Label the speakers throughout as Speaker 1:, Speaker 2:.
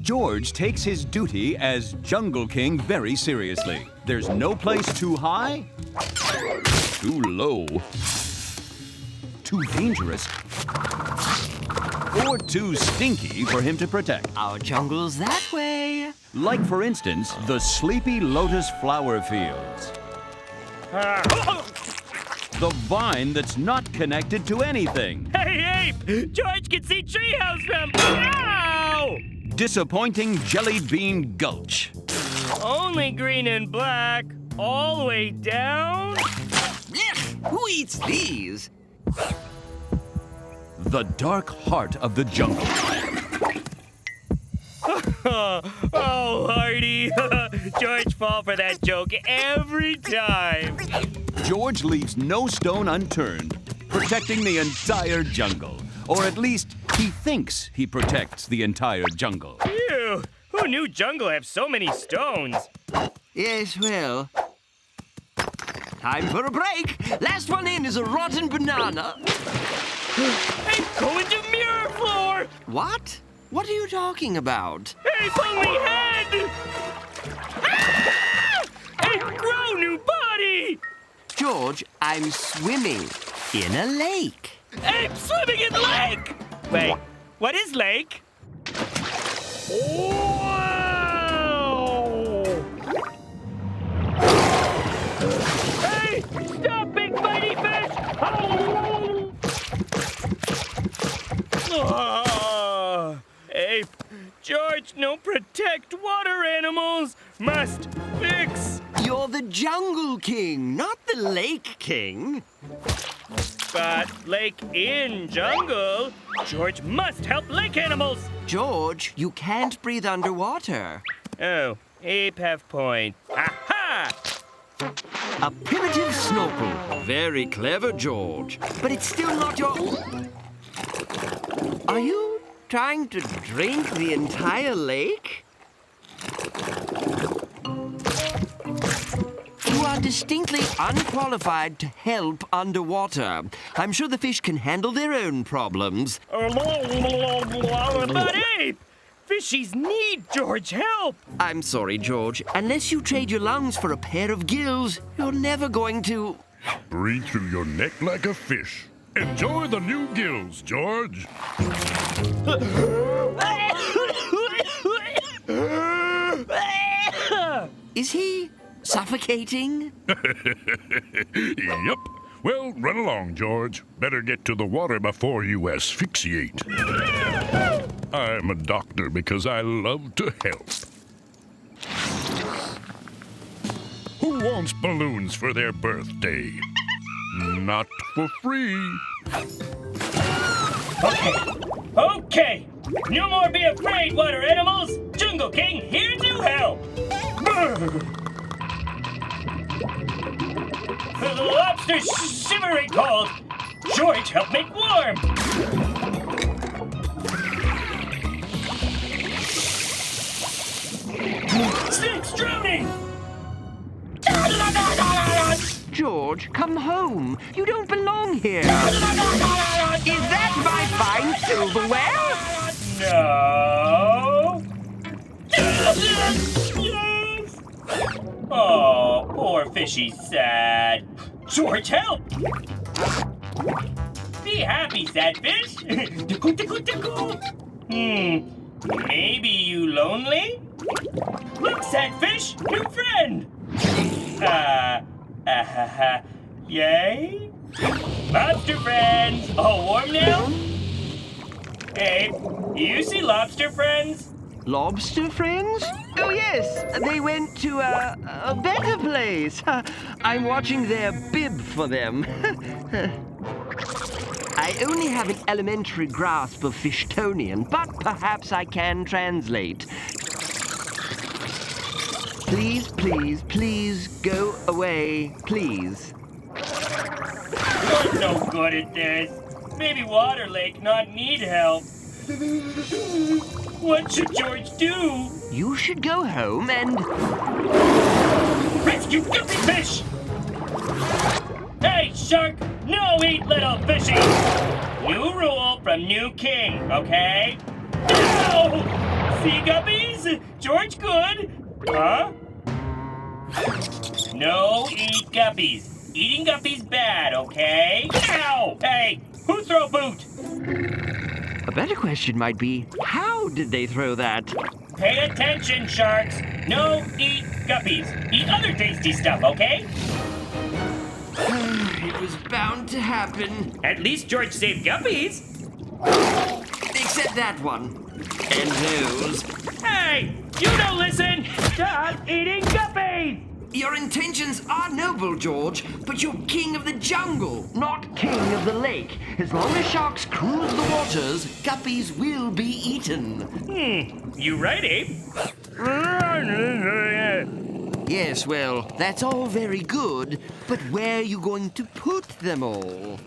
Speaker 1: George takes his duty as Jungle King very seriously. There's no place too high, too low, too dangerous, or too stinky for him to protect.
Speaker 2: Our jungle's that way.
Speaker 1: Like, for instance, the sleepy lotus flower fields. The vine that's not connected to anything.
Speaker 3: Hey, Ape! George can see treehouse from... Ow!
Speaker 1: Disappointing Jelly Bean Gulch.
Speaker 3: Only green and black, all the way down?
Speaker 2: Who eats these?
Speaker 1: The dark heart of the jungle.
Speaker 3: Oh, Hardy. George fall for that joke every time.
Speaker 1: George leaves no stone unturned, protecting the entire jungle. Or at least, he thinks he protects the entire jungle.
Speaker 3: Ew, who knew jungle have so many stones?
Speaker 2: Yes, well. Time for a break. Last one in is a rotten banana.
Speaker 3: I'm going to mirror floor!
Speaker 2: What? What are you talking about?
Speaker 3: Ape only head! Ah! Ape grow new body!
Speaker 2: George, I'm swimming in a lake.
Speaker 3: Ape swimming in lake! Wait, what is lake? Wow! Hey, stop, big mighty fish! Oh, Ape, George, no protect water animals. Must fix.
Speaker 2: You're the Jungle King, not the Lake King.
Speaker 3: But lake in jungle, George must help lake animals.
Speaker 2: George, you can't breathe underwater.
Speaker 3: Oh, Ape have point. Aha!
Speaker 2: A primitive snorkel. Very clever, George. But it's still not your... Are you trying to drink the entire lake? You are distinctly unqualified to help underwater. I'm sure the fish can handle their own problems.
Speaker 3: But Ape, fishies need George help.
Speaker 2: I'm sorry, George. Unless you trade your lungs for a pair of gills, you're never going to...
Speaker 4: Breathe through your neck like a fish. Enjoy the new gills, George.
Speaker 2: Is he suffocating?
Speaker 4: Yep. Well, run along, George. Better get to the water before you asphyxiate. I'm a doctor because I love to help. Who wants balloons for their birthday? Not for free.
Speaker 3: Okay. No more be afraid, water animals. Jungle King here to help. The lobster shivering cold. George help make warm. Snake's drowning.
Speaker 2: George, come home. You don't belong here. Is that my fine silverware?
Speaker 3: No. Yes. Oh, poor fishy's sad. George, help! Be happy, sad fish. Maybe you lonely? Look, sad fish, new friend. Yay? Lobster friends, all warm now? Hey, you see lobster friends?
Speaker 2: Lobster friends? Oh, yes. They went to a better place. I'm watching their bib for them. I only have an elementary grasp of Fishtonian, but perhaps I can translate. Please, please, please go away, please.
Speaker 3: You're no good at this. Maybe Water Lake not need help. What should George do?
Speaker 2: You should go home and...
Speaker 3: Rescue guilty fish! Hey, shark! No eat little fishy! New rule from new king, okay? No! Sea guppies? George good? Huh? No eat guppies. Eating guppies bad, okay? Ow! Hey, who throw boot?
Speaker 2: A better question might be, how did they throw that?
Speaker 3: Pay attention, sharks. No eat guppies. Eat other tasty stuff, okay?
Speaker 2: It was bound to happen.
Speaker 3: At least George saved guppies.
Speaker 2: Except that one. And those.
Speaker 3: Hey, you don't listen. Stop eating guppies.
Speaker 2: Your intentions are noble, George, but you're king of the jungle, not king of the lake. As long as sharks cruise the waters, guppies will be eaten.
Speaker 3: You right, Ape?
Speaker 2: Yes, well, that's all very good, but where are you going to put them all?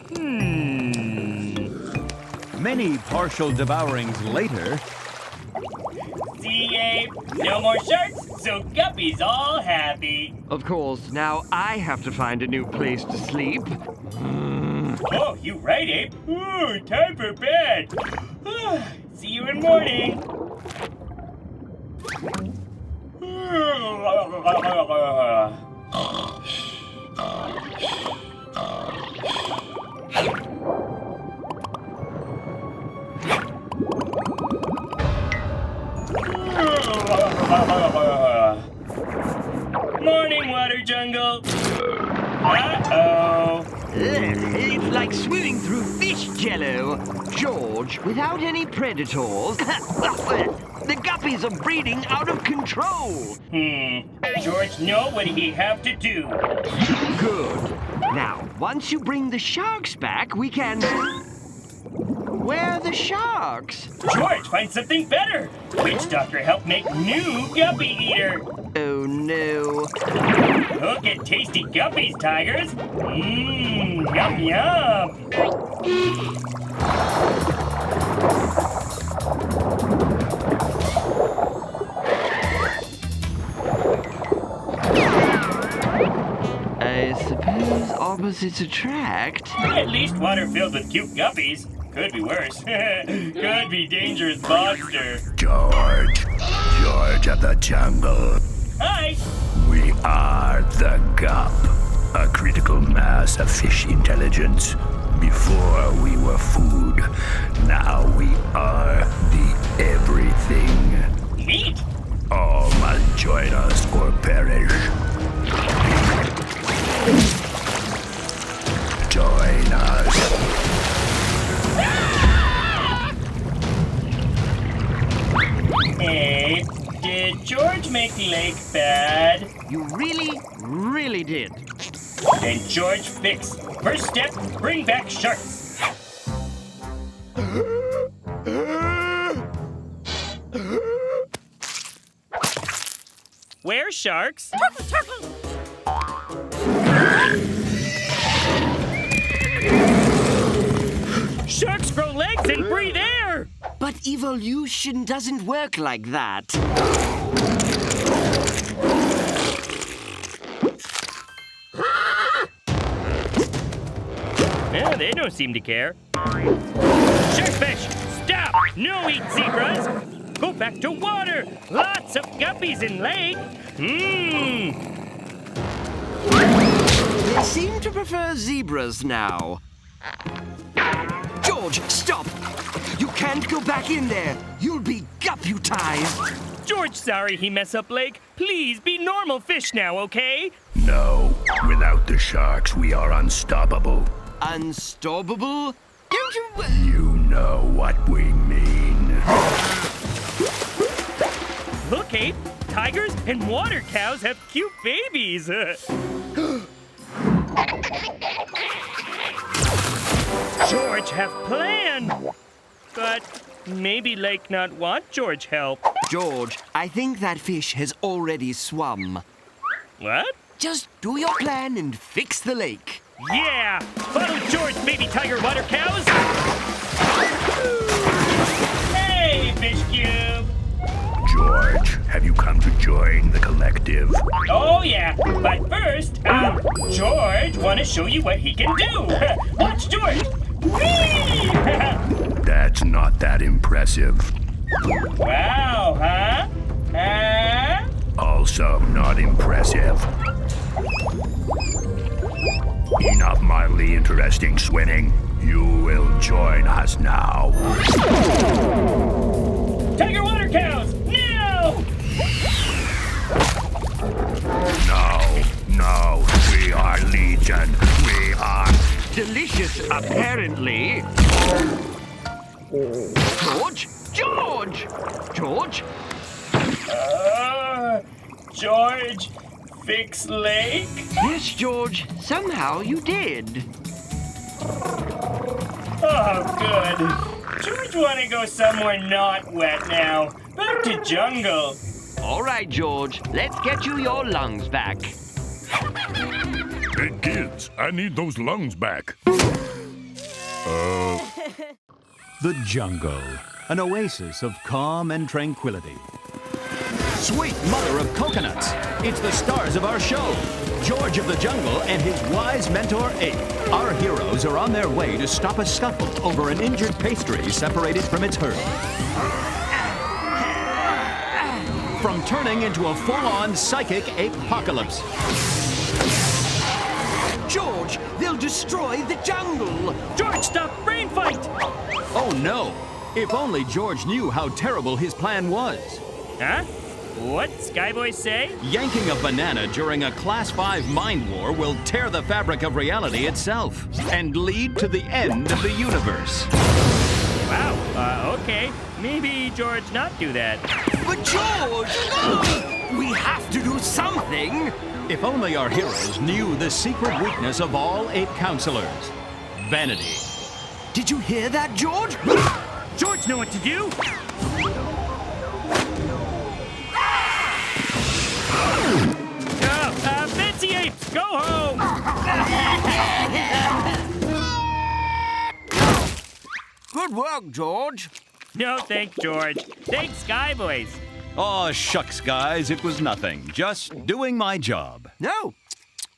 Speaker 1: Many partial devourings later,
Speaker 3: See, Ape? No more sharks, so guppies all happy.
Speaker 2: Of course, now I have to find a new place to sleep.
Speaker 3: Oh, you right, Ape? Ooh, time for bed. See you in morning. Morning, water jungle. Uh-oh.
Speaker 2: It's like swimming through fish jello. George, without any predators, the guppies are breeding out of control.
Speaker 3: George know what he have to do.
Speaker 2: Good. Now, once you bring the sharks back, we can... Where are the sharks?
Speaker 3: George, find something better. Witch doctor help make new guppy eater.
Speaker 2: Oh, no.
Speaker 3: Look at tasty guppies, tigers. Yum, yum.
Speaker 2: I suppose opposites attract.
Speaker 3: At least water filled with cute guppies. Could be worse. Could be dangerous monster.
Speaker 4: George of the jungle.
Speaker 3: Hi.
Speaker 4: We are the GUP, a critical mass of fish intelligence. Before we were food, now we are the everything.
Speaker 3: Meat.
Speaker 4: All must join us or perish. Join us.
Speaker 3: Hey, did George make Lake bad?
Speaker 2: You really did.
Speaker 3: Then George fix. First step, bring back sharks. Where sharks? Sharks grow legs and breathe air.
Speaker 2: But evolution doesn't work like that.
Speaker 3: Yeah, they don't seem to care. Sharkfish, stop! No eat zebras! Go back to water! Lots of guppies in lake!
Speaker 2: They seem to prefer zebras now. George, stop! You can't go back in there. You'll be deputized.
Speaker 3: George, sorry he messed up lake. Please be normal fish now, okay?
Speaker 4: No, without the sharks, we are unstoppable.
Speaker 2: Unstoppable? Don't you...
Speaker 4: You know what we mean.
Speaker 3: Look, Ape, tigers and water cows have cute babies. George have plan. But maybe Lake not want George help.
Speaker 2: George, I think that fish has already swum.
Speaker 3: What?
Speaker 2: Just do your plan and fix the lake.
Speaker 3: Yeah! Follow George, baby tiger water cows! Hey, Fish Cube!
Speaker 4: George, have you come to join the collective?
Speaker 3: Oh, yeah. But first, George want to show you what he can do. Watch George. Whee!
Speaker 4: That's not that impressive.
Speaker 3: Wow, huh? Huh?
Speaker 4: Also not impressive. Enough mildly interesting swinning. You will join us now.
Speaker 3: Tiger water cows, now!
Speaker 4: No, we are Legion. We are...
Speaker 2: Delicious, apparently. George? George! George?
Speaker 3: George, fix lake?
Speaker 2: Yes, George. Somehow you did.
Speaker 3: Oh, good. George want to go somewhere not wet now. Back to jungle.
Speaker 2: All right, George. Let's get you your lungs back.
Speaker 4: Hey, kids, I need those lungs back.
Speaker 1: The jungle, an oasis of calm and tranquility. Sweet mother of coconuts, it's the stars of our show. George of the Jungle and his wise mentor, Ape. Our heroes are on their way to stop a scuffle over an injured pastry separated from its herd. From turning into a full-on psychic ape-apocalypse.
Speaker 2: George, they'll destroy the jungle.
Speaker 3: George, stop brain fight!
Speaker 1: Oh no! If only George knew how terrible his plan was.
Speaker 3: Huh? What Skyboys say?
Speaker 1: Yanking a banana during a Class 5 mind war will tear the fabric of reality itself and lead to the end of the universe.
Speaker 3: Wow, okay. Maybe George not do that.
Speaker 2: But George! We have to do something.
Speaker 1: If only our heroes knew the secret weakness of all ape counselors. Vanity.
Speaker 2: Did you hear that, George?
Speaker 3: George know what to do? Fancy apes, go home!
Speaker 2: Good work, George.
Speaker 3: No, thanks, George. Thanks, Skyboys.
Speaker 1: Aw, shucks, guys, it was nothing. Just doing my job.
Speaker 2: No,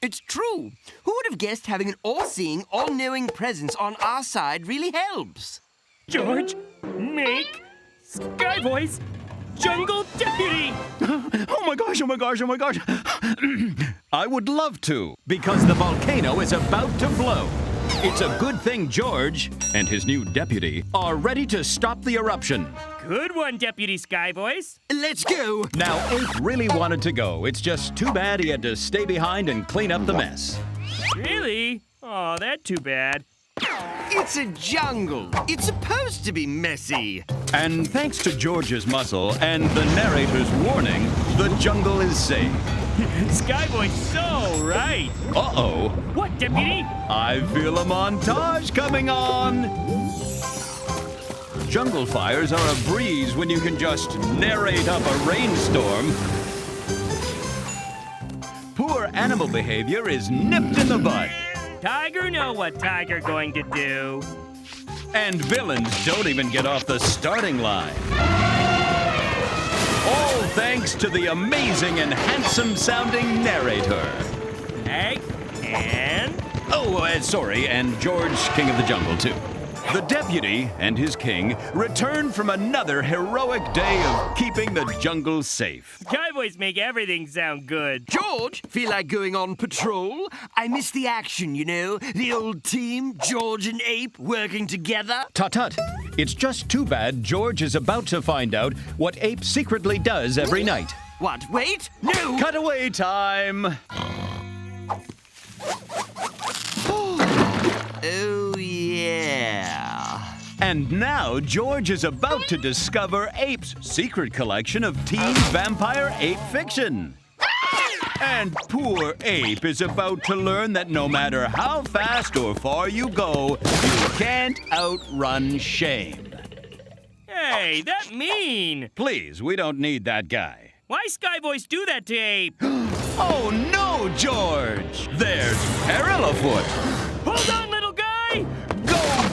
Speaker 2: it's true. Who would have guessed having an all-seeing, all-knowing presence on our side really helps?
Speaker 3: George, make Skyboys Jungle Deputy!
Speaker 1: Oh my gosh, oh my gosh, oh my gosh. I would love to, because the volcano is about to blow. It's a good thing George and his new deputy are ready to stop the eruption.
Speaker 3: Good one, Deputy Skyboys.
Speaker 2: Let's go.
Speaker 1: Now, Ape really wanted to go. It's just too bad he had to stay behind and clean up the mess.
Speaker 3: Really? Oh, that's too bad.
Speaker 2: It's a jungle. It's supposed to be messy.
Speaker 1: And thanks to George's muscle and the narrator's warning, the jungle is safe.
Speaker 3: Skyboy's so right.
Speaker 1: Uh-oh.
Speaker 3: What, Deputy?
Speaker 1: I feel a montage coming on. Jungle fires are a breeze when you can just narrate up a rainstorm. Poor animal behavior is nipped in the bud.
Speaker 3: Tiger know what Tiger going to do.
Speaker 1: And villains don't even get off the starting line. All thanks to the amazing and handsome-sounding narrator.
Speaker 3: Hey, and...
Speaker 1: Oh, sorry, and George, King of the Jungle, too. The deputy and his king return from another heroic day of keeping the jungle safe.
Speaker 3: Skyboys make everything sound good.
Speaker 2: George, feel like going on patrol? I miss the action, you know? The old team, George and Ape, working together.
Speaker 1: Tut-tut. It's just too bad George is about to find out what Ape secretly does every night.
Speaker 2: What? Wait? No!
Speaker 1: Cutaway time!
Speaker 2: Oh, yeah.
Speaker 1: And now George is about to discover Ape's secret collection of teen vampire ape fiction. And poor Ape is about to learn that no matter how fast or far you go, you can't outrun shame.
Speaker 3: Hey, that mean.
Speaker 1: Please, we don't need that guy.
Speaker 3: Why Skyboys do that to Ape?
Speaker 1: Oh no, George! There's peril afoot!
Speaker 3: Hold on, little guy!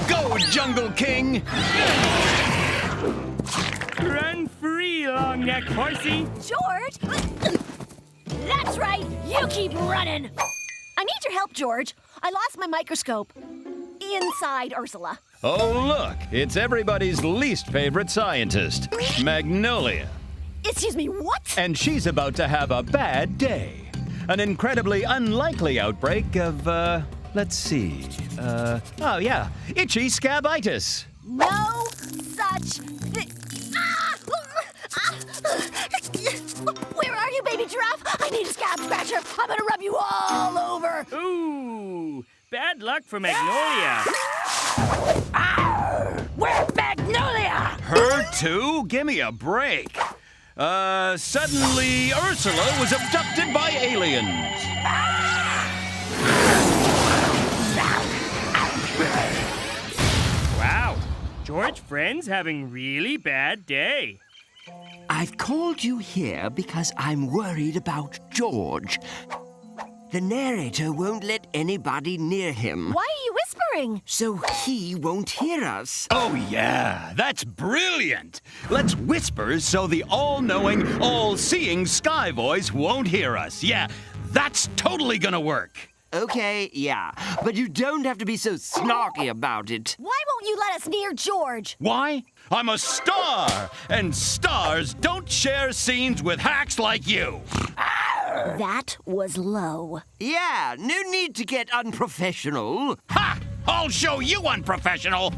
Speaker 1: Go, Jungle King!
Speaker 3: Run free, long neck horsey!
Speaker 5: George! That's right! You keep running! I need your help, George. I lost my microscope. Inside Ursula.
Speaker 1: Oh, look, it's everybody's least favorite scientist, Magnolia.
Speaker 5: Excuse me, what?
Speaker 1: And she's about to have a bad day. An incredibly unlikely outbreak of, let's see, oh yeah, itchy scabitis.
Speaker 5: No such thing. Where are you, baby giraffe? I need a scab scratcher. I'm gonna rub you all over.
Speaker 3: Ooh, bad luck for Magnolia.
Speaker 5: Where's Magnolia?
Speaker 1: Her too? Give me a break. Suddenly Ursula was abducted by aliens.
Speaker 3: Wow, George Friend's having really bad day.
Speaker 2: I've called you here because I'm worried about George. The narrator won't let anybody near him,
Speaker 5: Why are you whispering?
Speaker 2: so he won't hear us.
Speaker 1: Oh yeah, that's brilliant. Let's whisper so the all-knowing, all-seeing Sky Voice won't hear us. Yeah, that's totally gonna work.
Speaker 2: Okay, yeah, but you don't have to be so snarky about it.
Speaker 5: Why won't you let us near George?
Speaker 1: Why? I'm a star, and stars don't share scenes with hacks like you.
Speaker 5: That was low.
Speaker 2: Yeah, no need to get unprofessional.
Speaker 1: Ha! I'll show you unprofessional.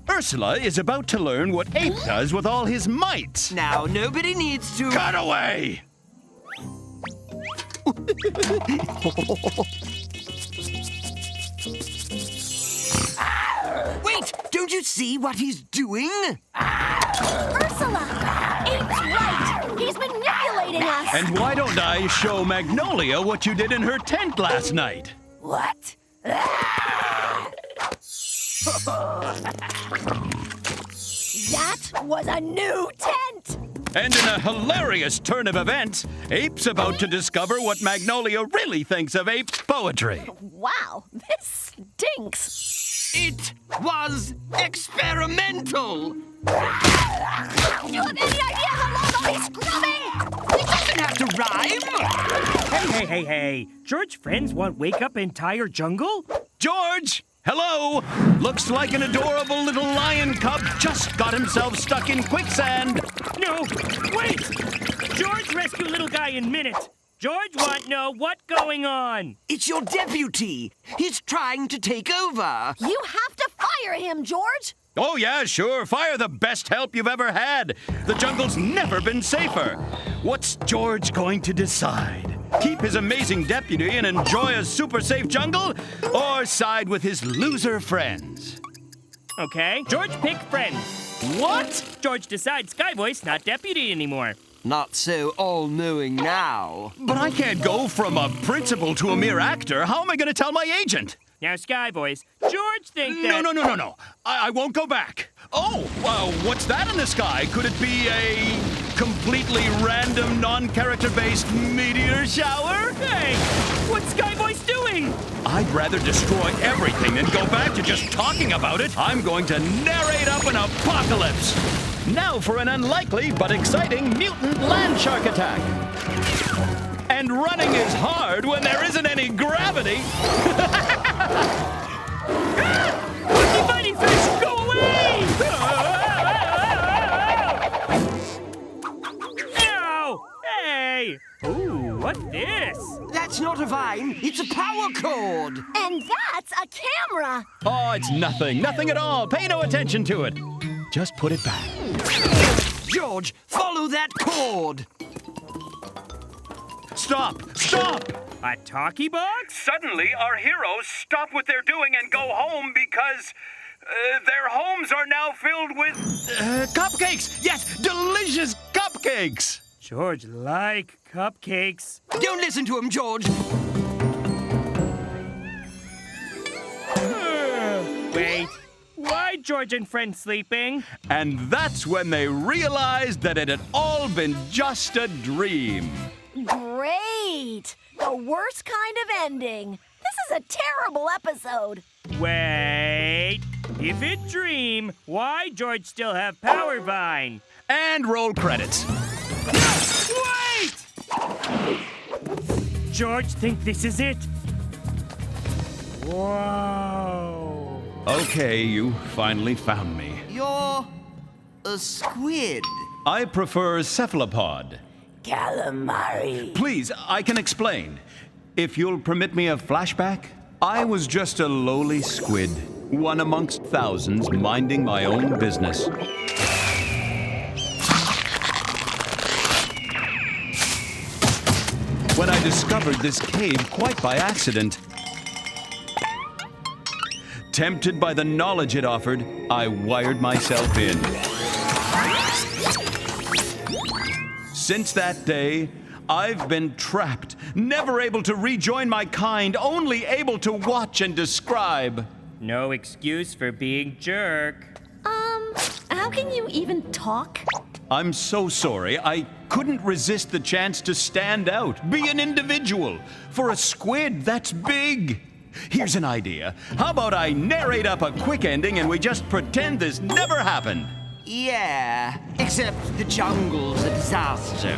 Speaker 1: Ursula is about to learn what Ape does with all his might.
Speaker 2: Now, nobody needs to...
Speaker 1: Cut away!
Speaker 2: Wait! Don't you see what he's doing?
Speaker 5: Ursula! Ape's right! He's manipulating us!
Speaker 1: And why don't I show Magnolia what you did in her tent last night?
Speaker 5: What? That was a new tent!
Speaker 1: And in a hilarious turn of events, Ape's about to discover what Magnolia really thinks of Ape's poetry.
Speaker 5: Wow, this stinks.
Speaker 2: It was experimental.
Speaker 5: Do you have any idea how long I'll be scrubbing?
Speaker 2: It doesn't have to rhyme.
Speaker 3: Hey. George Friends won't wake up entire jungle?
Speaker 1: George! Hello! Looks like an adorable little lion cub just got himself stuck in quicksand.
Speaker 3: No, wait! George rescue little guy in minute. George want know what going on.
Speaker 2: It's your deputy. He's trying to take over.
Speaker 5: You have to fire him, George!
Speaker 1: Oh yeah, sure. Fire the best help you've ever had. The jungle's never been safer. What's George going to decide? Keep his amazing deputy and enjoy a super safe jungle? Or side with his loser friends?
Speaker 3: Okay, George pick friends.
Speaker 1: What?
Speaker 3: George decides Sky Voice not deputy anymore.
Speaker 2: Not so all-knowing now.
Speaker 1: But I can't go from a principal to a mere actor. How am I going to tell my agent?
Speaker 3: Now, Sky Voice, George think that...
Speaker 1: No. I won't go back. Oh, what's that in the sky? Could it be a completely random, non-character-based meteor shower?
Speaker 3: Hey, what's Sky Voice doing?
Speaker 1: I'd rather destroy everything than go back to just talking about it. I'm going to narrate up an apocalypse. Now for an unlikely but exciting mutant land shark attack. And running is hard when there isn't any gravity.
Speaker 3: Lucky fighting fish, go away! Ow! Hey! Ooh, what's this?
Speaker 2: That's not a vine. It's a power cord.
Speaker 5: And that's a camera!
Speaker 1: Oh, it's nothing at all. Pay no attention to it. Just put it back.
Speaker 2: George, follow that cord.
Speaker 1: Stop!
Speaker 3: A talkie box?
Speaker 1: Suddenly, our heroes stop what they're doing and go home because their homes are now filled with cupcakes. Yes, delicious cupcakes.
Speaker 3: George like cupcakes.
Speaker 2: Don't listen to him, George.
Speaker 3: Wait, why George and Friend sleeping?
Speaker 1: And that's when they realized that it had all been just a dream.
Speaker 5: Great! The worst kind of ending. This is a terrible episode.
Speaker 3: Wait, if it dream, why George still have Power Vine?
Speaker 1: And roll credits.
Speaker 3: Wait! George think this is it. Whoa.
Speaker 1: Okay, you finally found me.
Speaker 2: You're a squid.
Speaker 1: I prefer cephalopod.
Speaker 5: Calamari.
Speaker 1: Please, I can explain. If you'll permit me a flashback, I was just a lowly squid, one amongst thousands, minding my own business. When I discovered this cave quite by accident, tempted by the knowledge it offered, I wired myself in. Since that day, I've been trapped, never able to rejoin my kind, only able to watch and describe.
Speaker 3: No excuse for being jerk.
Speaker 5: How can you even talk?
Speaker 1: I'm so sorry. I couldn't resist the chance to stand out, be an individual. For a squid, that's big. Here's an idea. How about I narrate up a quick ending and we just pretend this never happened?
Speaker 2: Yeah, except the jungle's a disaster.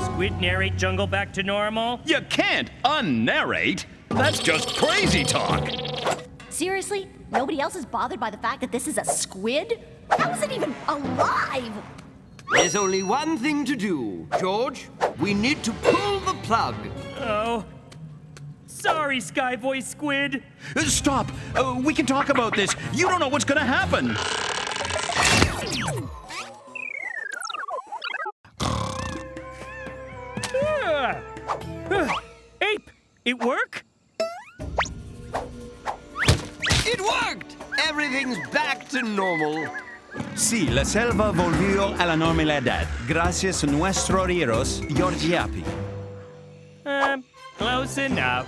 Speaker 3: Squid narrate jungle back to normal?
Speaker 1: You can't unnarrate. That's just crazy talk.
Speaker 5: Seriously? Nobody else is bothered by the fact that this is a squid? How is it even alive?
Speaker 2: There's only one thing to do, George. We need to pull the plug.
Speaker 3: Oh. Sorry, Sky Voice Squid.
Speaker 1: Stop. We can talk about this. You don't know what's gonna happen.
Speaker 3: Ape, it work?
Speaker 2: It worked! Everything's back to normal.
Speaker 1: Sí, la selva volvió a la normalidad. Gracias a nuestros héroes, George and Ape.
Speaker 3: Close enough.